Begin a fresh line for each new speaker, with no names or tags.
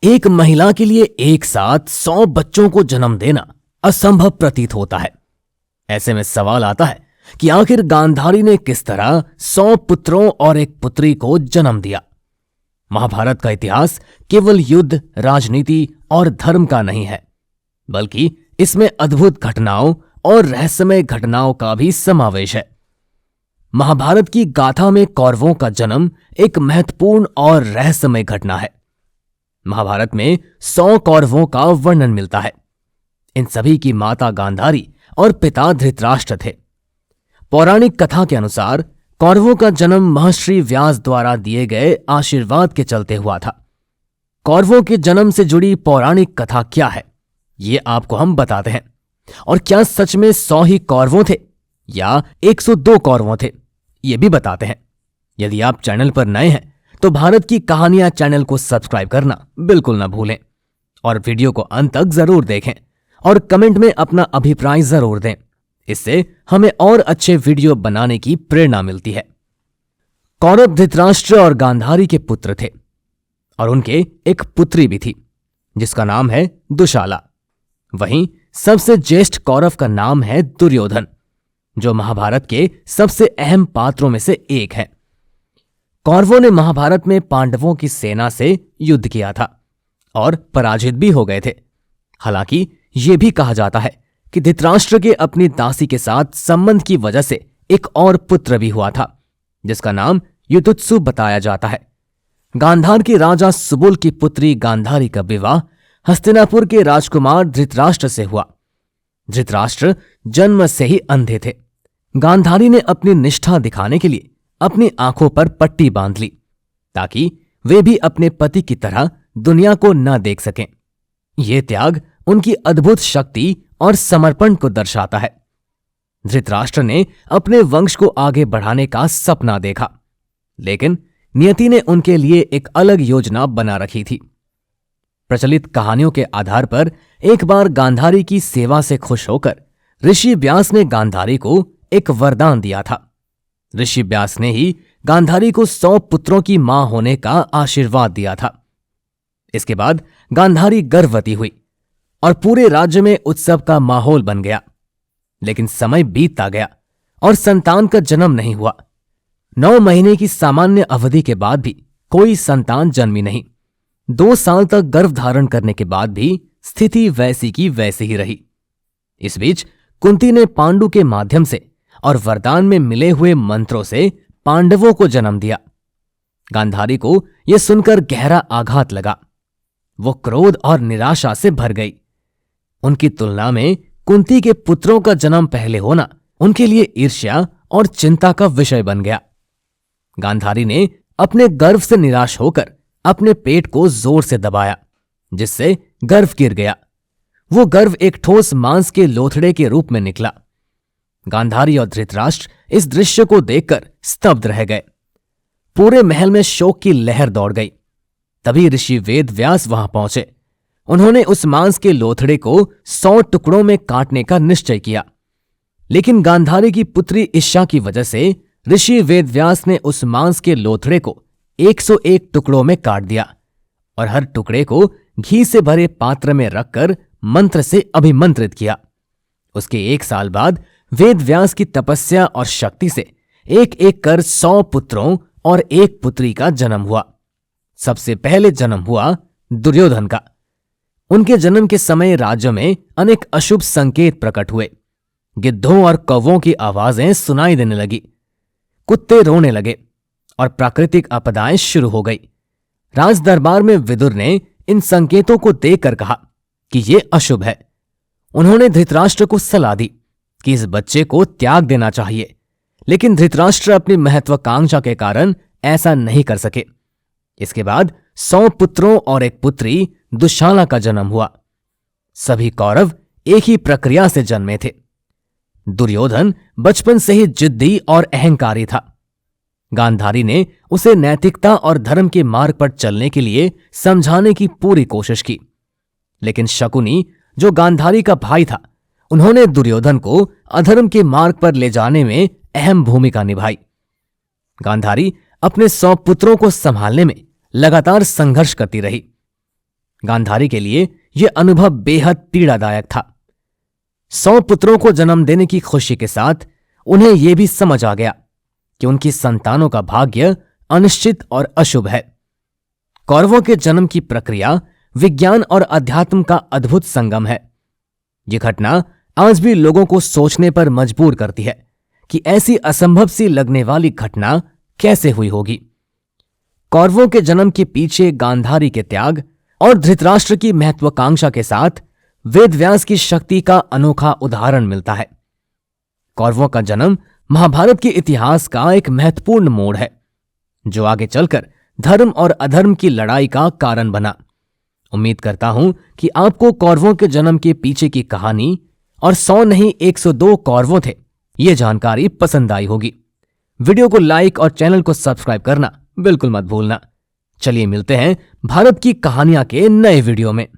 एक महिला के लिए एक साथ 100 बच्चों को जन्म देना असंभव प्रतीत होता है। ऐसे में सवाल आता है कि आखिर गांधारी ने किस तरह 100 पुत्रों और एक पुत्री को जन्म दिया। महाभारत का इतिहास केवल युद्ध, राजनीति और धर्म का नहीं है, बल्कि इसमें अद्भुत घटनाओं और रहस्यमय घटनाओं का भी समावेश है। महाभारत की गाथा में कौरवों का जन्म एक महत्वपूर्ण और रहस्यमय घटना है। महाभारत में 100 कौरवों का वर्णन मिलता है। इन सभी की माता गांधारी और पिता धृतराष्ट्र थे। पौराणिक कथा के अनुसार कौरवों का जन्म महर्षि व्यास द्वारा दिए गए आशीर्वाद के चलते हुआ था। कौरवों के जन्म से जुड़ी पौराणिक कथा क्या है, ये आपको हम बताते हैं। और क्या सच में 100 ही कौरवों थे या 102 कौरवों थे, ये भी बताते हैं। यदि आप चैनल पर नए हैं तो भारत की कहानियां चैनल को सब्सक्राइब करना बिल्कुल ना भूलें और वीडियो को अंत तक जरूर देखें और कमेंट में अपना अभिप्राय जरूर दें। इससे हमें और अच्छे वीडियो बनाने की प्रेरणा मिलती है। कौरव धृतराष्ट्र और गांधारी के पुत्र थे और उनके एक पुत्री भी थी जिसका नाम है दुशाला। वहीं सबसे ज्येष्ठ कौरव का नाम है दुर्योधन, जो महाभारत के सबसे अहम पात्रों में से एक है। कौरवों ने महाभारत में पांडवों की सेना से युद्ध किया था और पराजित भी हो गए थे। हालांकि यह भी कहा जाता है कि धृतराष्ट्र के अपनी दासी के साथ संबंध की वजह से एक और पुत्र भी हुआ था जिसका नाम युयुत्सु बताया जाता है। गांधार के राजा सुबुल की पुत्री गांधारी का विवाह हस्तिनापुर के राजकुमार धृतराष्ट्र से हुआ। धृतराष्ट्र जन्म से ही अंधे थे। गांधारी ने अपनी निष्ठा दिखाने के लिए अपनी आंखों पर पट्टी बांध ली ताकि वे भी अपने पति की तरह दुनिया को न देख सकें। यह त्याग उनकी अद्भुत शक्ति और समर्पण को दर्शाता है। धृतराष्ट्र ने अपने वंश को आगे बढ़ाने का सपना देखा, लेकिन नियति ने उनके लिए एक अलग योजना बना रखी थी। प्रचलित कहानियों के आधार पर एक बार गांधारी की सेवा से खुश होकर ऋषि व्यास ने गांधारी को एक वरदान दिया था। ऋषि व्यास ने ही गांधारी को 100 पुत्रों की मां होने का आशीर्वाद दिया था। इसके बाद गांधारी गर्भवती हुई और पूरे राज्य में उत्सव का माहौल बन गया। लेकिन समय बीतता गया और संतान का जन्म नहीं हुआ। 9 महीने की सामान्य अवधि के बाद भी कोई संतान जन्मी नहीं। 2 साल तक गर्भ धारण करने के बाद भी स्थिति वैसी की वैसी ही रही। इस बीच कुंती ने पांडु के माध्यम से और वरदान में मिले हुए मंत्रों से पांडवों को जन्म दिया। गांधारी को यह सुनकर गहरा आघात लगा। वो क्रोध और निराशा से भर गई। उनकी तुलना में कुंती के पुत्रों का जन्म पहले होना उनके लिए ईर्ष्या और चिंता का विषय बन गया। गांधारी ने अपने गर्भ से निराश होकर अपने पेट को जोर से दबाया, जिससे गर्भ गिर गया। वो गर्भ एक ठोस मांस के लोथड़े के रूप में निकला। गांधारी और धृतराष्ट्र इस दृश्य को देखकर स्तब्ध रह गए। पूरे महल में शोक की लहर दौड़ गई। तभी ऋषि वेद व्यास वहां पहुंचे। उन्होंने उस मांस के लोथड़े को 100 टुकड़ों में काटने का निश्चय किया, लेकिन गांधारी की पुत्री इच्छा की वजह से ऋषि वेद व्यास ने उस मांस के लोथड़े को 101 टुकड़ों में काट दिया और हर टुकड़े को घी से भरे पात्र में रखकर मंत्र से अभिमंत्रित किया। उसके 1 साल बाद वेद व्यास की तपस्या और शक्ति से एक एक कर 100 पुत्रों और 1 पुत्री का जन्म हुआ। सबसे पहले जन्म हुआ दुर्योधन का। उनके जन्म के समय राज्य में अनेक अशुभ संकेत प्रकट हुए। गिद्धों और कौवों की आवाजें सुनाई देने लगी, कुत्ते रोने लगे और प्राकृतिक आपदाएं शुरू हो गई। राज दरबार में विदुर ने इन संकेतों को देखकर कहा कि यह अशुभ है। उन्होंने धृतराष्ट्र को सलाह दी कि इस बच्चे को त्याग देना चाहिए, लेकिन धृतराष्ट्र अपनी महत्वाकांक्षा के कारण ऐसा नहीं कर सके। इसके बाद 100 पुत्रों और 1 पुत्री दुशाला का जन्म हुआ। सभी कौरव एक ही प्रक्रिया से जन्मे थे। दुर्योधन बचपन से ही जिद्दी और अहंकारी था। गांधारी ने उसे नैतिकता और धर्म के मार्ग पर चलने के लिए समझाने की पूरी कोशिश की, लेकिन शकुनी, जो गांधारी का भाई था, उन्होंने दुर्योधन को अधर्म के मार्ग पर ले जाने में अहम भूमिका निभाई। गांधारी अपने 100 पुत्रों को संभालने में लगातार संघर्ष करती रही। गांधारी के लिए यह अनुभव बेहद पीड़ादायक था। 100 पुत्रों को जन्म देने की खुशी के साथ उन्हें यह भी समझ आ गया कि उनकी संतानों का भाग्य अनिश्चित और अशुभ है। कौरवों के जन्म की प्रक्रिया विज्ञान और अध्यात्म का अद्भुत संगम है। यह घटना आज भी लोगों को सोचने पर मजबूर करती है कि ऐसी असंभव सी लगने वाली घटना कैसे हुई होगी। कौरवों के जन्म के पीछे गांधारी के त्याग और धृतराष्ट्र की महत्वाकांक्षा के साथ वेदव्यास की शक्ति का अनोखा उदाहरण मिलता है। कौरवों का जन्म महाभारत के इतिहास का एक महत्वपूर्ण मोड़ है, जो आगे चलकर धर्म और अधर्म की लड़ाई का कारण बना। उम्मीद करता हूं कि आपको कौरवों के जन्म के पीछे की कहानी और 100 नहीं 102 कौरवों थे, यह जानकारी पसंद आई होगी। वीडियो को लाइक और चैनल को सब्सक्राइब करना बिल्कुल मत भूलना। चलिए मिलते हैं भारत की कहानियां के नए वीडियो में।